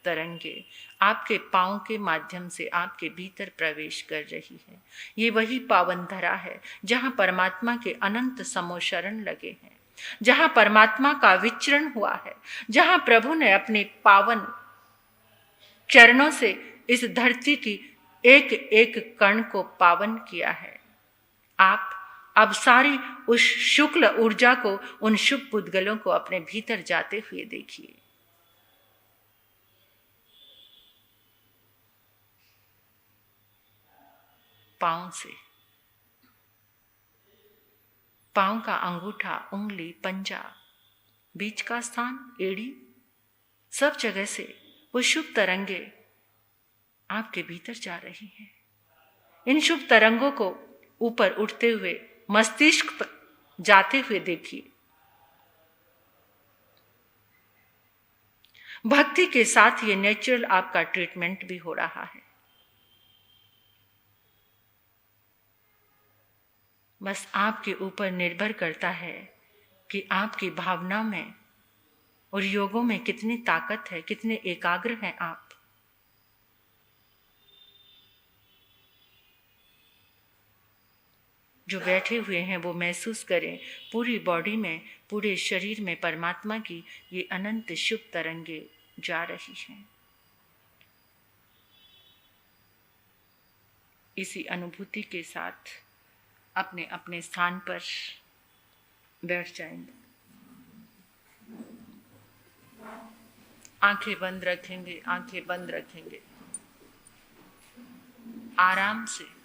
तरंगे आपके पांव के माध्यम से आपके भीतर प्रवेश कर रही है। ये वही पावन धरा है जहाँ परमात्मा के अनंत समोशरण लगे हैं, जहाँ परमात्मा का विचरण हुआ है, जहाँ प्रभु ने अपने पावन चरणों से इस धरती की एक एक कण को पावन किया है। आप अब सारी उस शुक्ल ऊर्जा को, उन शुभ पुद्गलों को अपने भीतर जाते हुए देखिए। पांव से, पांव का अंगूठा, उंगली, पंजा, बीच का स्थान, एड़ी, सब जगह से वो शुभ तरंगे आपके भीतर जा रही हैं। इन शुभ तरंगों को ऊपर उठते हुए मस्तिष्क तक जाते हुए देखिए। भक्ति के साथ ये नेचुरल आपका ट्रीटमेंट भी हो रहा है। बस आपके ऊपर निर्भर करता है कि आपकी भावना में और योगों में कितनी ताकत है, कितने एकाग्र हैं आप। जो बैठे हुए हैं वो महसूस करें पूरी बॉडी में, पूरे शरीर में परमात्मा की ये अनंत शुभ तरंगे जा रही हैं। इसी अनुभूति के साथ अपने अपने स्थान पर बैठ जाएंगे। आंखें बंद रखेंगे, आंखें बंद रखेंगे। आराम से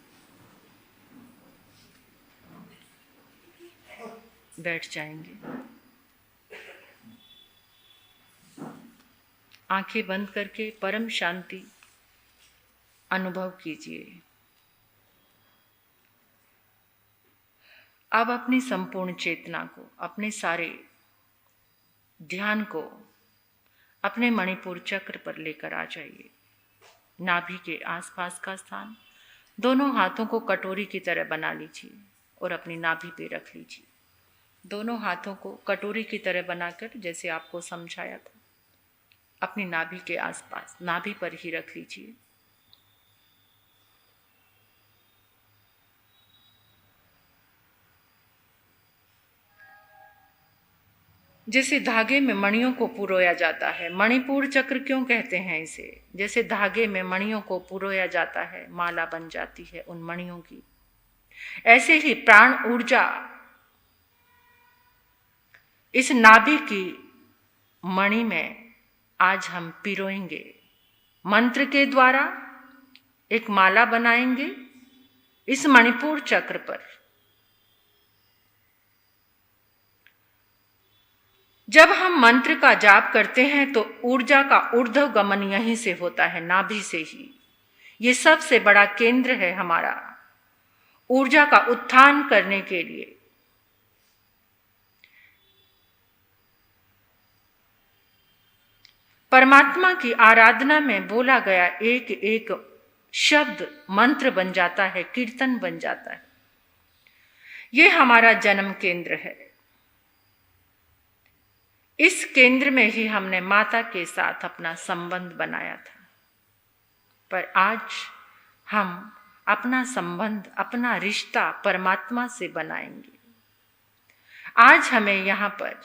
बैठ जाएंगे। आंखें बंद करके परम शांति अनुभव कीजिए। अब अपनी संपूर्ण चेतना को, अपने सारे ध्यान को अपने मणिपुर चक्र पर लेकर आ जाइए। नाभि के आसपास का स्थान, दोनों हाथों को कटोरी की तरह बना लीजिए और अपनी नाभि पे रख लीजिए। दोनों हाथों को कटोरी की तरह बनाकर, जैसे आपको समझाया था, अपनी नाभि के आसपास, नाभि पर ही रख लीजिए। जैसे धागे में मणियों को पुरोया जाता है, मणिपुर चक्र क्यों कहते हैं इसे? जैसे धागे में मणियों को पुरोया जाता है, माला बन जाती है उन मणियों की, ऐसे ही प्राण ऊर्जा इस नाभि की मणि में आज हम पिरोएंगे। मंत्र के द्वारा एक माला बनाएंगे इस मणिपुर चक्र पर। जब हम मंत्र का जाप करते हैं तो ऊर्जा का ऊर्ध्व गमन यहीं से होता है, नाभि से ही। ये सबसे बड़ा केंद्र है हमारा ऊर्जा का उत्थान करने के लिए। परमात्मा की आराधना में बोला गया एक एक शब्द मंत्र बन जाता है, कीर्तन बन जाता है। ये हमारा जन्म केंद्र है। इस केंद्र में ही हमने माता के साथ अपना संबंध बनाया था, पर आज हम अपना संबंध, अपना रिश्ता परमात्मा से बनाएंगे। आज हमें यहाँ पर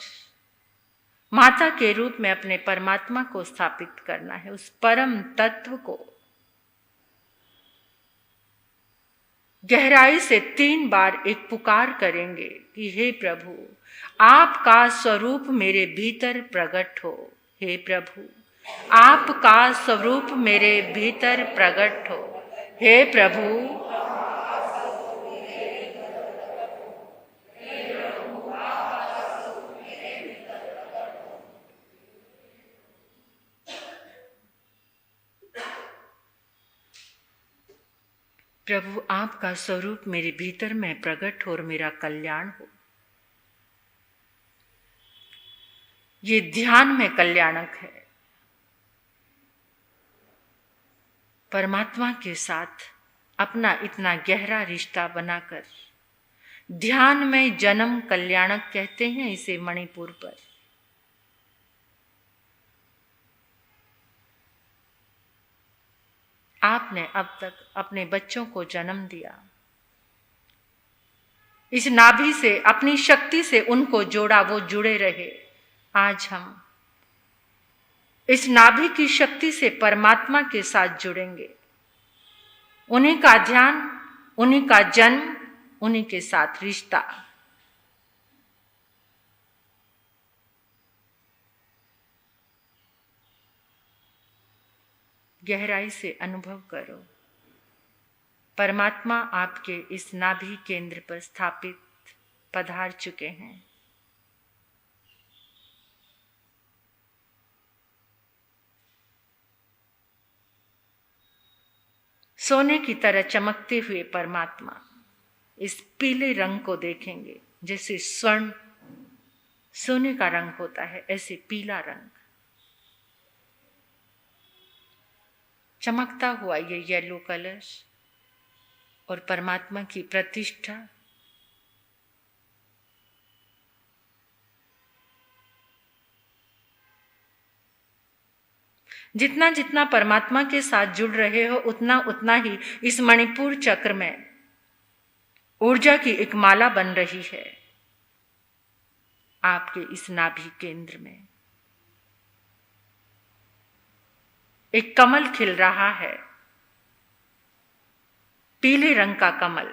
माता के रूप में अपने परमात्मा को स्थापित करना है, उस परम तत्व को। गहराई से 3 बार एक पुकार करेंगे कि हे प्रभु, आपका स्वरूप मेरे भीतर प्रकट हो। हे प्रभु, आपका स्वरूप मेरे भीतर प्रकट हो। हे प्रभु, प्रभु आपका स्वरूप मेरे भीतर में प्रकट हो और मेरा कल्याण हो। ये ध्यान में कल्याणक है। परमात्मा के साथ अपना इतना गहरा रिश्ता बनाकर ध्यान में जन्म कल्याणक कहते हैं इसे मणिपुर पर। आपने अब तक अपने बच्चों को जन्म दिया, इस नाभि से अपनी शक्ति से उनको जोड़ा, वो जुड़े रहे। आज हम इस नाभि की शक्ति से परमात्मा के साथ जुड़ेंगे। उन्हीं का ध्यान, उन्हीं का जन्म, उन्हीं के साथ रिश्ता। गहराई से अनुभव करो, परमात्मा आपके इस नाभि केंद्र पर स्थापित पधार चुके हैं। सोने की तरह चमकते हुए परमात्मा इस पीले रंग को देखेंगे। जैसे स्वर्ण सोने का रंग होता है, ऐसे पीला रंग चमकता हुआ ये येलो कलश और परमात्मा की प्रतिष्ठा। जितना जितना परमात्मा के साथ जुड़ रहे हो, उतना उतना ही इस मणिपुर चक्र में ऊर्जा की एक माला बन रही है। आपके इस नाभि केंद्र में एक कमल खिल रहा है, पीले रंग का कमल,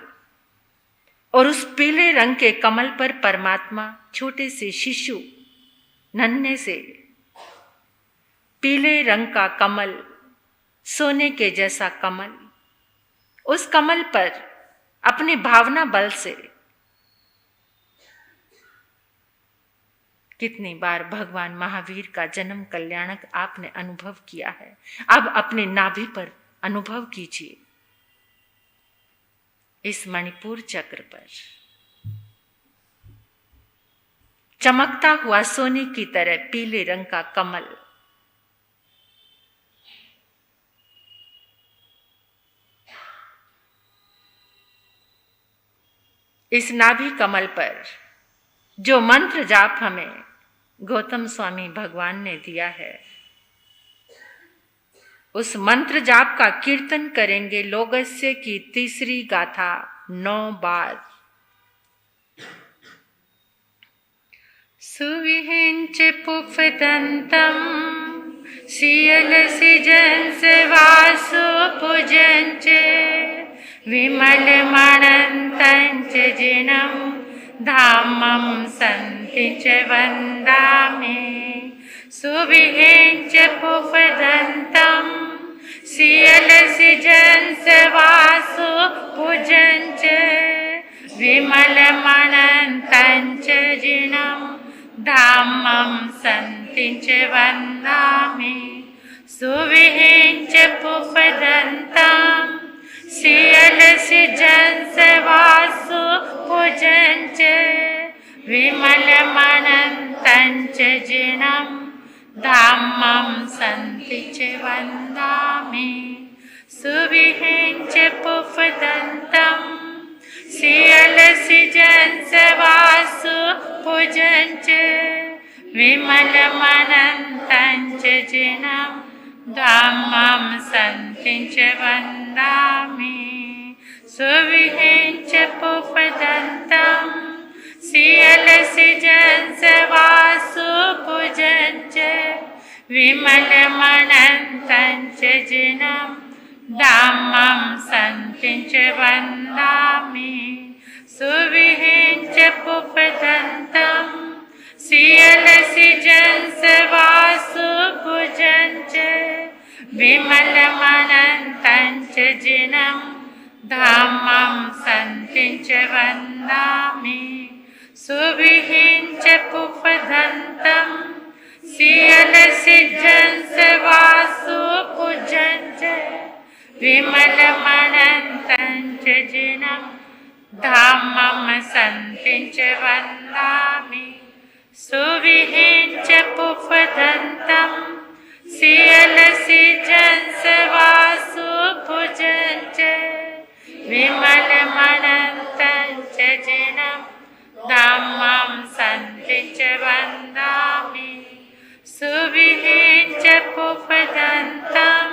और उस पीले रंग के कमल पर परमात्मा छोटे से शिशु, नन्हे से पीले रंग का कमल, सोने के जैसा कमल, उस कमल पर अपनी भावना बल से कितनी बार भगवान महावीर का जन्म कल्याणक आपने अनुभव किया है। अब अपने नाभि पर अनुभव कीजिए, इस मणिपुर चक्र पर चमकता हुआ सोने की तरह पीले रंग का कमल। इस नाभि कमल पर जो मंत्र जाप हमें गौतम स्वामी भगवान ने दिया है, उस मंत्र जाप का कीर्तन करेंगे लोगस्य की तीसरी गाथा 9 बार। सुविहिंच पुफदंतम सियलसिजंस वासु पूजंच विमल मणंतंच जिनं धामं सन्ति च वन्दामि। सुविहिंच पुफदंतं सियलसिजंस वासु पूजंच विमल मणंतंच जिनं धामं सन्ति च वन्दामि। सुविहिंच पुफदंतं सियलसिजंस वासु पूजंच विमल मणंतंच जिनं धामं सन्ति च वन्दामि। सुविहिंच पुफदंतं सियलसिजंस वासु पूजंच विमल मणंतंच जिनं धामं सन्ति च वन्दामि। सुविहिंच पुफदंतं सियलसिजंस वासु पूजंच विमल मणंतंच जिनं धामं सन्ति च वन्दामि। सुविहिंच पुफदंतं सियलसिजंस वासु पूजंच भुजञ्च विमलमनन्तं च जिनं धामं सन्तिं च वन्दामि सुविहिञ्च पुफदन्तं सियलसिज्जंस वासु पूजञ्च विमलमनन्तं च जिनं धामं सन्तिं च वन्दामि सुविहिञ्च पुफदन्तं सियलसिज्जंस वासु पूजञ्च विमलमनन्तं च जिनं धामं सन्तिं च वन्दामि सुविहिञ्च पुफदन्तं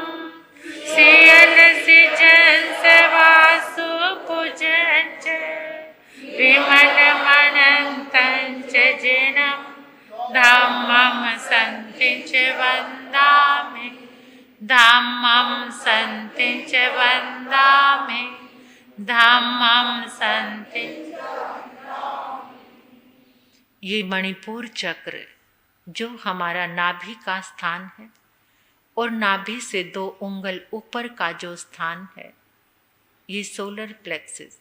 सियलसिज्जंस वासु पूजञ्च विमलमनन्तं च जिनं धामं सन्तिं च वन्दामि धामं सन्तिं च वन्दामि धामं सन्तिं। ये मणिपुर चक्र जो हमारा नाभि का स्थान है और नाभि से 2 उंगल ऊपर का जो स्थान है, ये सोलर प्लेक्सिस,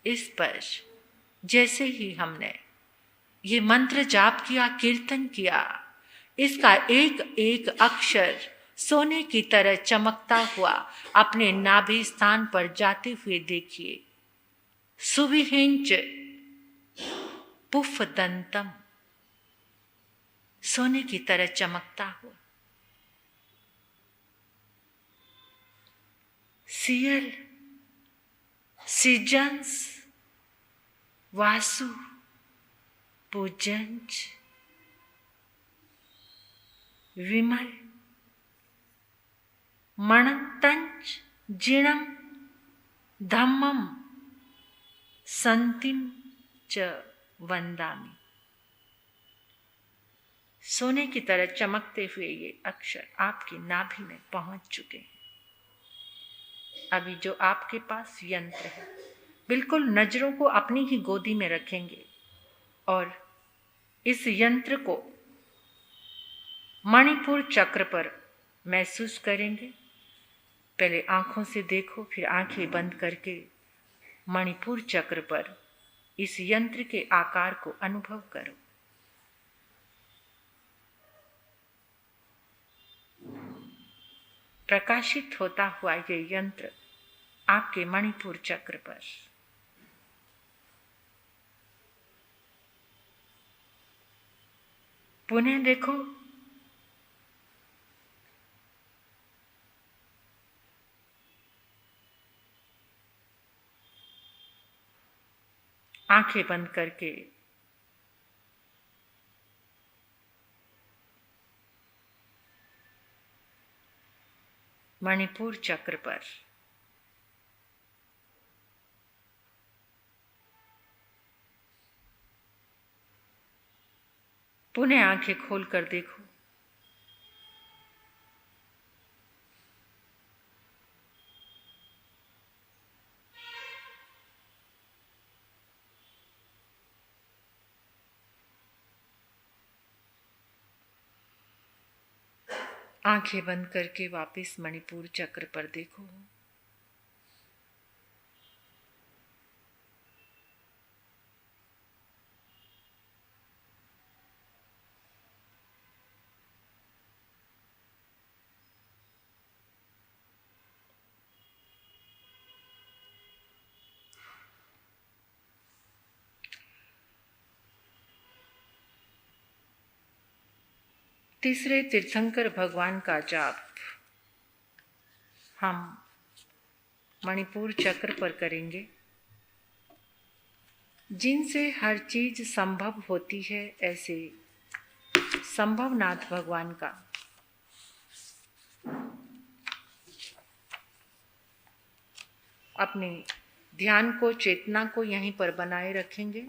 इस पर जैसे ही हमने ये मंत्र जाप किया, कीर्तन किया, इसका एक एक अक्षर सोने की तरह चमकता हुआ अपने नाभि स्थान पर जाते हुए देखिए। सुविहिंच पुफदंतम, सोने की तरह चमकता हुआ। सियल सिजंस वासु पूजंच विमल मणंतंच जिणं धम्मं संतिं च वंदामि। सोने की तरह चमकते हुए ये अक्षर आपकी नाभि में पहुंच चुके हैं। अभी जो आपके पास यंत्र है, बिल्कुल नजरों को अपनी ही गोदी में रखेंगे और इस यंत्र को मणिपुर चक्र पर महसूस करेंगे। पहले आंखों से देखो, फिर आंखें बंद करके मणिपुर चक्र पर इस यंत्र के आकार को अनुभव करो। प्रकाशित होता हुआ ये यंत्र आपके मणिपुर चक्र पर। पुनः देखो, आंखें बंद करके मणिपुर चक्र पर पुनः आंखें खोलकर देखो। आंखें बंद करके वापस मणिपुर चक्र पर देखो। तीसरे तीर्थंकर भगवान का जाप हम मणिपुर चक्र पर करेंगे। जिनसे हर चीज संभव होती है, ऐसे संभवनाथ भगवान का अपने ध्यान को, चेतना को यहीं पर बनाए रखेंगे।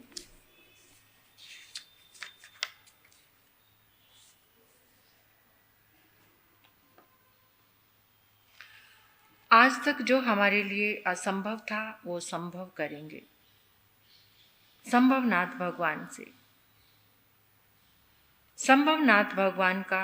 आज तक जो हमारे लिए असंभव था वो संभव करेंगे संभवनाथ भगवान से। संभवनाथ भगवान का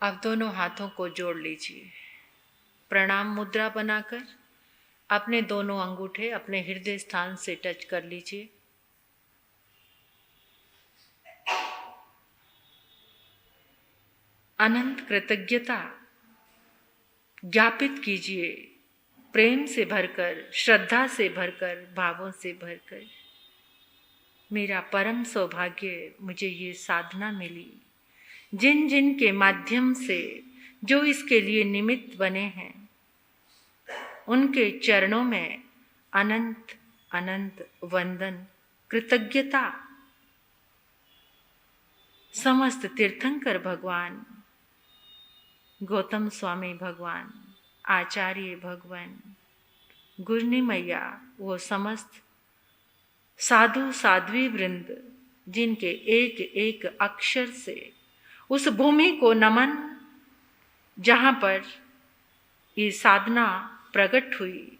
अब दोनों हाथों को जोड़ लीजिए। प्रणाम मुद्रा बनाकर अपने दोनों अंगूठे अपने हृदय स्थान से टच कर लीजिए। अनंत कृतज्ञता ज्ञापित कीजिए, प्रेम से भरकर, श्रद्धा से भरकर, भावों से भरकर। मेरा परम सौभाग्य, मुझे ये साधना मिली, जिन जिन के माध्यम से, जो इसके लिए निमित्त बने हैं, उनके चरणों में अनंत अनंत वंदन, कृतज्ञता। समस्त तीर्थंकर भगवान, गौतम स्वामी भगवान, आचार्य भगवान, गुरनी मैया, वो समस्त साधु साध्वी वृंद, जिनके एक एक अक्षर से उस भूमि को नमन जहाँ पर ये साधना प्रकट हुई।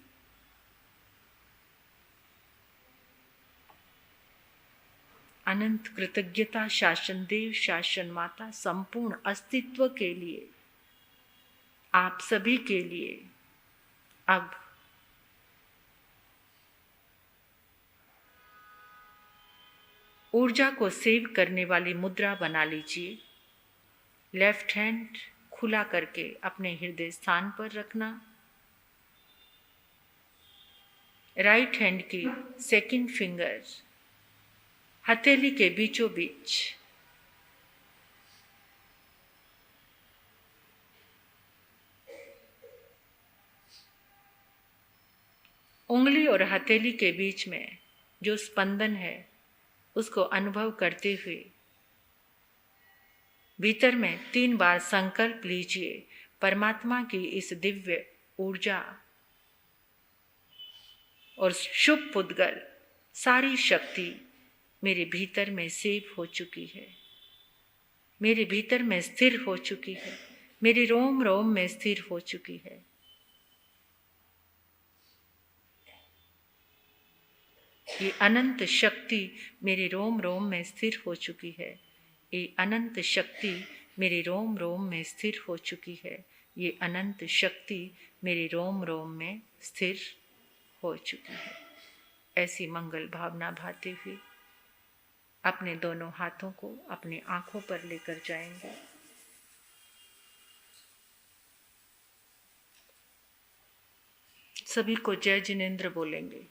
अनंत कृतज्ञता शासन देव, शासन माता, संपूर्ण अस्तित्व के लिए, आप सभी के लिए। अब ऊर्जा को सेव करने वाली मुद्रा बना लीजिए। लेफ्ट हैंड खुला करके अपने हृदय स्थान पर रखना। राइट हैंड की सेकंड फिंगर हथेली के बीचों बीच। उंगली और हथेली के बीच में जो स्पंदन है उसको अनुभव करते हुए भीतर में 3 बार संकल्प लीजिए, परमात्मा की इस दिव्य ऊर्जा और शुभ पुद्गल सारी शक्ति मेरे भीतर में सेव हो चुकी है, मेरे भीतर में स्थिर हो चुकी है, मेरे रोम रोम में स्थिर हो चुकी है। ये अनंत शक्ति मेरे रोम रोम में स्थिर हो चुकी है। ये अनंत शक्ति मेरे रोम रोम में स्थिर हो चुकी है। ये अनंत शक्ति मेरे रोम रोम में स्थिर हो चुकी है। ऐसी मंगल भावना भाते हुए अपने दोनों हाथों को अपनी आंखों पर लेकर जाएंगे। सभी को जय जिनेंद्र बोलेंगे।